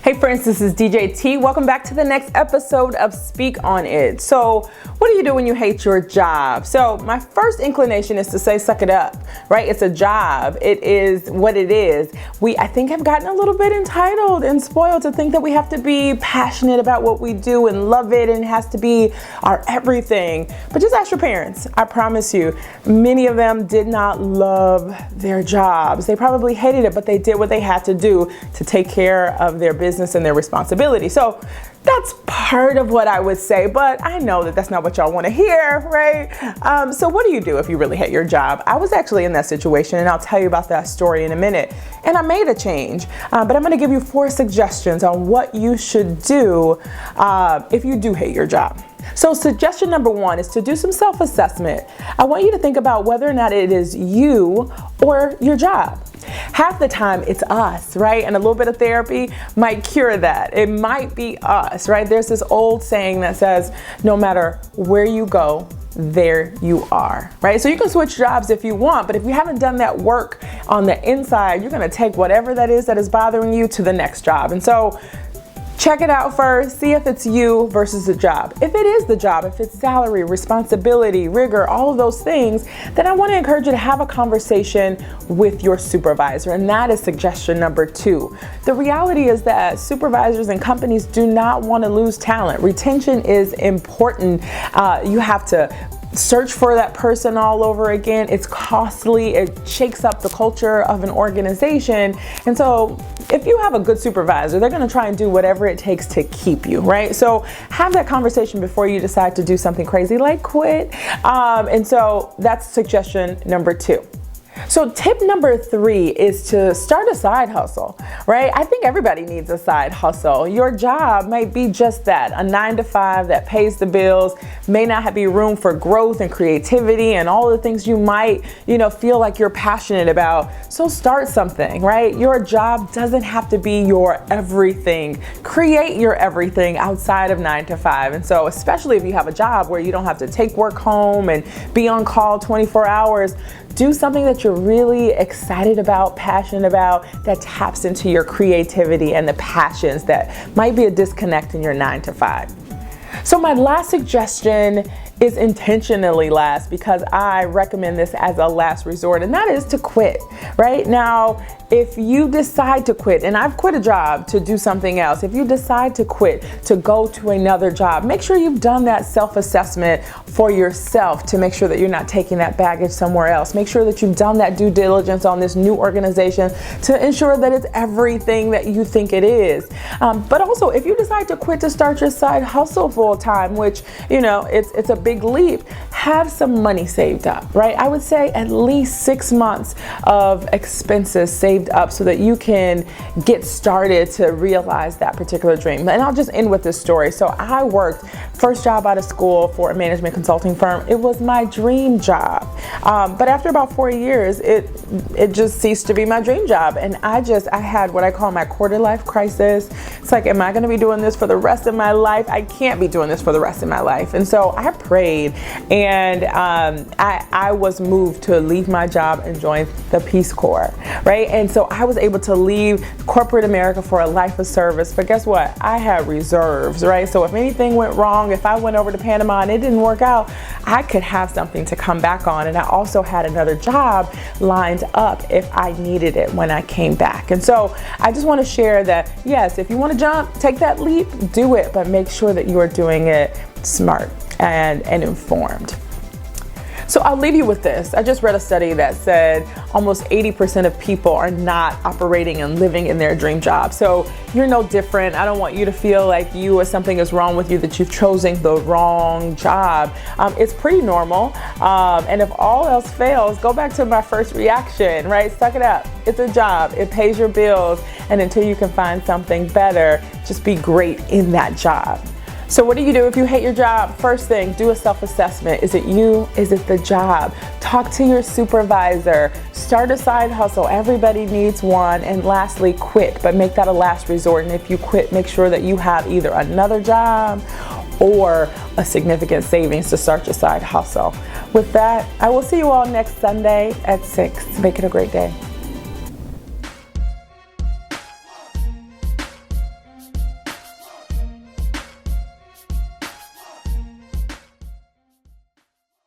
Hey friends, this is DJ T. Welcome back to the next episode of Speak on It. So what do you do when you hate your job? So my first inclination is to say suck it up, right? It's a job. It is what it is. I think have gotten a little bit entitled and spoiled to think that we have to be passionate about what we do and love it and it has to be our everything. But just ask your parents. I promise you, many of them did not love their jobs. They probably hated it, but they did what they had to do to take care of their business and their responsibility. So that's part of what I would say, but I know that that's not what y'all want to hear, right? So what do you do if you really hate your job? I was actually in that situation, and I'll tell you about that story in a minute. And I made a change, but I'm going to give you 4 suggestions on what you should do if you do hate your job. So suggestion number 1 is to do some self-assessment. I want you to think about whether or not it is you or your job. Half the time it's us, right? And a little bit of therapy might cure that. It might be us, right? There's this old saying that says, no matter where you go, there you are, right? So you can switch jobs if you want, but if you haven't done that work on the inside, you're going to take whatever that is bothering you to the next job. And so check it out first, see if it's you versus the job. If it is the job, if it's salary, responsibility, rigor, all of those things, then I want to encourage you to have a conversation with your supervisor. And that is suggestion number 2. The reality is that supervisors and companies do not want to lose talent. Retention is important. You have to search for that person all over again. It's costly. It shakes up the culture of an organization. And so if you have a good supervisor, they're going to try and do whatever it takes to keep you, right? So have that conversation before you decide to do something crazy like quit. And so that's suggestion number 2. So tip number 3 is to start a side hustle, right? I think everybody needs a side hustle. Your job might be just that, a 9-to-5 that pays the bills, may not be room for growth and creativity and all the things you might, feel like you're passionate about. So start something, right? Your job doesn't have to be your everything. Create your everything outside of 9-to-5. And so especially if you have a job where you don't have to take work home and be on call 24 hours, do something that you're really excited about, passionate about, that taps into your creativity and the passions that might be a disconnect in your 9-to-5. So my last suggestion is intentionally last because I recommend this as a last resort, and that is to quit. Right now, if you decide to quit, and I've quit a job to do something else, if you decide to quit to go to another job, make sure you've done that self-assessment for yourself to make sure that you're not taking that baggage somewhere else. Make sure that you've done that due diligence on this new organization to ensure that it's everything that you think it is. But also, if you decide to quit to start your side hustle full time, which, it's a big leap, have some money saved up, right? I would say at least 6 months of expenses saved up so that you can get started to realize that particular dream. And I'll just end with this story. So I worked first job out of school for a management consulting firm. It was my dream job. But after about 4 years, it just ceased to be my dream job. And I had what I call my quarter life crisis. It's like, am I going to be doing this for the rest of my life? I can't be doing this for the rest of my life. And so I prayed, and I was moved to leave my job and join the Peace Corps, right? And so I was able to leave corporate America for a life of service. But guess what? I had reserves, right? So if anything went wrong, if I went over to Panama and it didn't work out, I could have something to come back on. And I also had another job lined up if I needed it when I came back. And so I just want to share that, yes, if you want to jump, take that leap, do it, but make sure that you are doing it smart and informed. So I'll leave you with this. I just read a study that said almost 80% of people are not operating and living in their dream job. So you're no different. I don't want you to feel like you or something is wrong with you, that you've chosen the wrong job. It's pretty normal. And if all else fails, go back to my first reaction, right? Suck it up. It's a job. It pays your bills. And until you can find something better, just be great in that job. So what do you do if you hate your job? First thing, do a self-assessment. Is it you? Is it the job? Talk to your supervisor. Start a side hustle. Everybody needs one. And lastly, quit, but make that a last resort. And if you quit, make sure that you have either another job or a significant savings to start your side hustle. With that, I will see you all next Sunday at 6. Make it a great day.